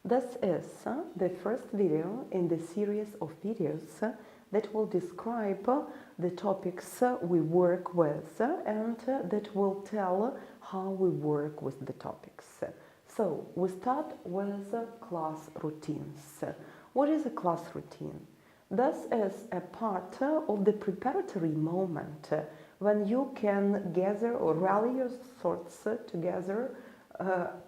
This is the first video in the series of videos that will describe the topics we work with and that will tell how we work with the topics. So, we start with class routines. What is a class routine? This is a part of the preparatory moment when you can gather or rally your thoughts together,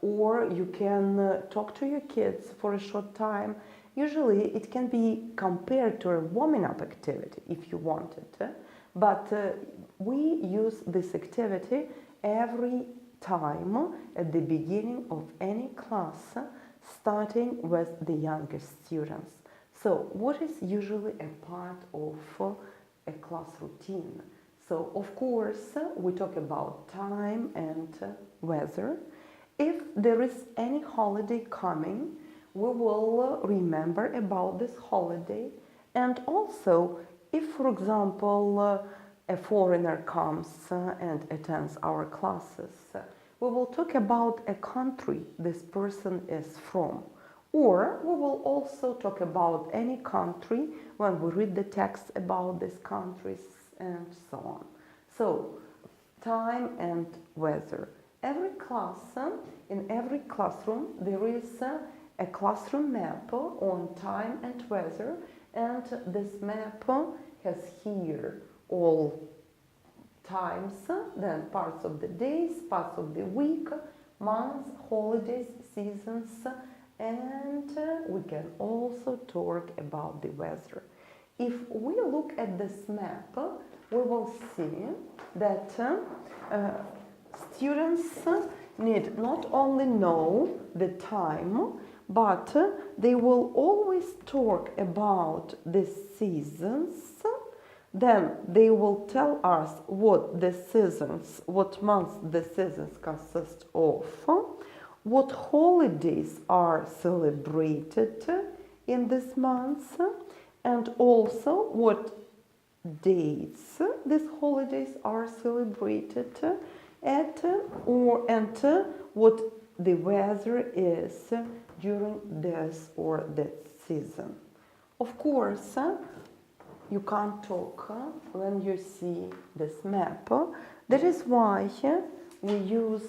or you can talk to your kids for a short time. Usually it can be compared to a warming up activity if you want it, but we use this activity every time at the beginning of any class, starting with the youngest students. So what is usually a part of a class routine? So of course we talk about time and weather. If there is any holiday coming, we will remember about this holiday. And also, if, for example, a foreigner comes and attends our classes, we will talk about a country this person is from. Or we will also talk about any country when we read the text about these countries and so on. So, time and weather. Every class, in every classroom, there is a classroom map on time and weather, and this map has here all times, then parts of the days, parts of the week, months, holidays, seasons, and we can also talk about the weather. If we look at this map, we will see that students need not only know the time, but they will always talk about the seasons. Then they will tell us what the seasons, what months the seasons consist of, what holidays are celebrated in this month, and also what dates these holidays are celebrated at, and what the weather is during this or that season. Of course, you can't talk when you see this map. That is why we use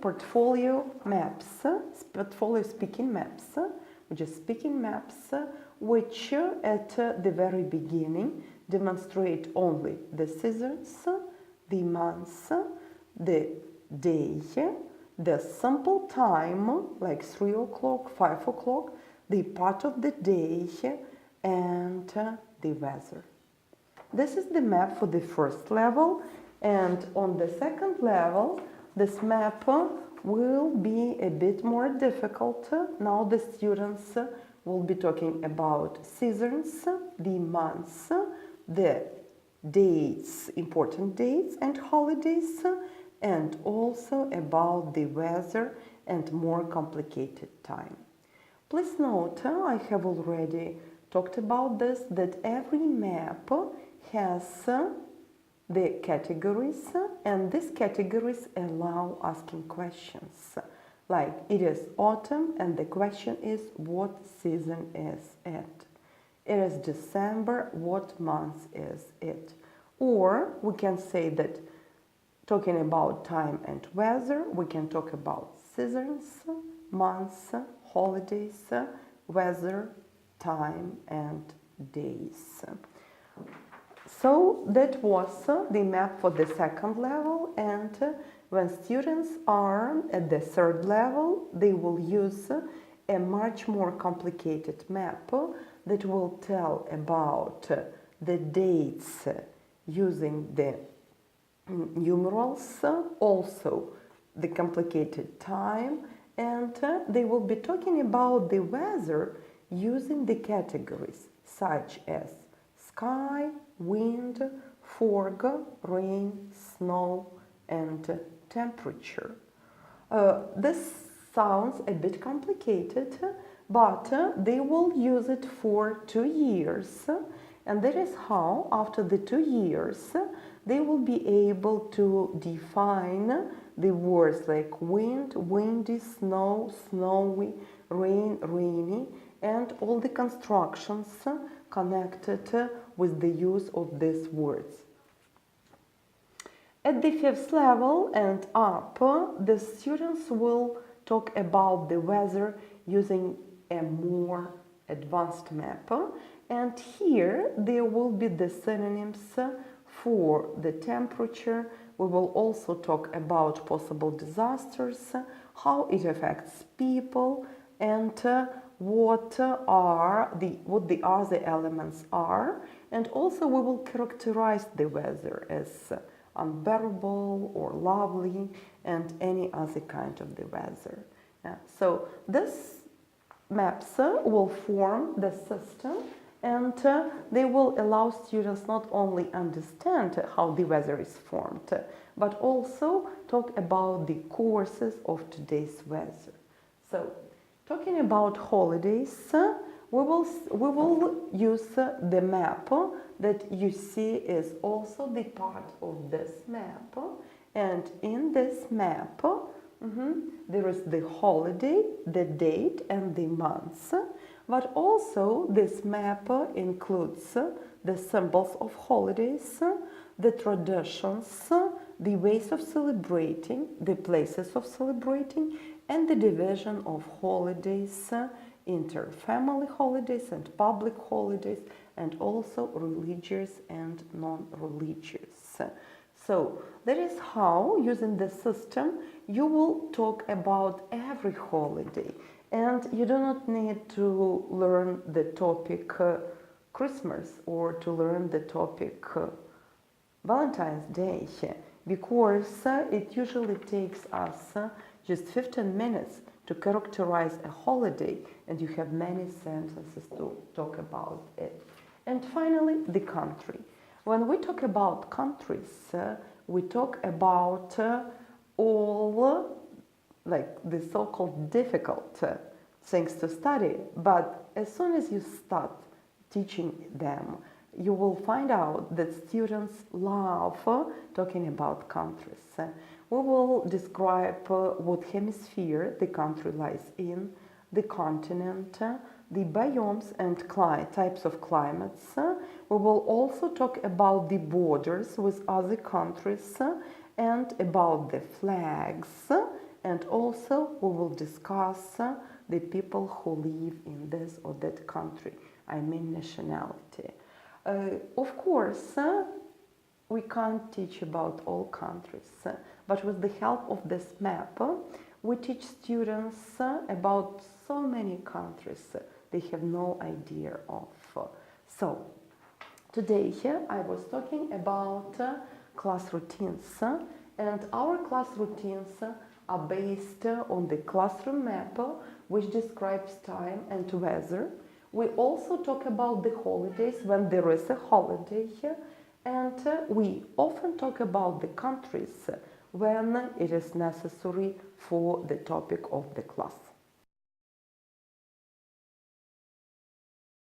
portfolio maps, portfolio speaking maps, which is speaking maps, which at the very beginning demonstrate only the seasons, the months, the day, the simple time, like 3 o'clock, 5 o'clock, the part of the day, and the weather. This is the map for the first level, and on the second level, this map will be a bit more difficult. Now the students will be talking about seasons, the months, the dates, important dates and holidays, and also about the weather and more complicated time. Please note, I have already talked about this, that every map has the categories, and these categories allow asking questions. Like, it is autumn, and the question is, what season is it? It is December, what month is it? Or we can say that talking about time and weather, we can talk about seasons, months, holidays, weather, time and days. So that was the map for the second level, and when students are at the third level, they will use a much more complicated map that will tell about the dates using the numerals, also the complicated time, and they will be talking about the weather using the categories such as sky, wind, fog, rain, snow, and temperature. This sounds a bit complicated, but they will use it for 2 years, and that is how, after the 2 years, they will be able to define the words like wind, windy, snow, snowy, rain, rainy, and all the constructions connected with the use of these words. At the 5th level and up, the students will talk about the weather using a more advanced map, and here there will be the synonyms for the temperature. We will also talk about possible disasters, how it affects people, and what the other elements are, and also we will characterize the weather as unbearable or lovely and any other kind of the weather. So this maps will form the system, and they will allow students not only understand how the weather is formed, but also talk about the causes of today's weather. So, talking about holidays, we will use the map that you see is also the part of this map, and in this map there is the holiday, the date and the months, but also this map includes the symbols of holidays, the traditions, the ways of celebrating, the places of celebrating, and the division of holidays, inter-family holidays and public holidays, and also religious and non-religious. So that is how, using the system, you will talk about every holiday, and you do not need to learn the topic Christmas or to learn the topic Valentine's Day, because it usually takes us just 15 minutes to characterize a holiday, and you have many sentences to talk about it. And finally, the country. When we talk about countries, we talk about all like the so-called difficult things to study, but as soon as you start teaching them, you will find out that students love talking about countries. We will describe what hemisphere the country lies in, the continent, the biomes and types of climates. We will also talk about the borders with other countries and about the flags, and also we will discuss the people who live in this or that country, I mean nationality. Of course, we can't teach about all countries, but with the help of this map, we teach students about so many countries they have no idea of. So, today I was talking about class routines, and our class routines are based on the classroom map, which describes time and weather. We also talk about the holidays when there is a holiday, and we often talk about the countries when it is necessary for the topic of the class.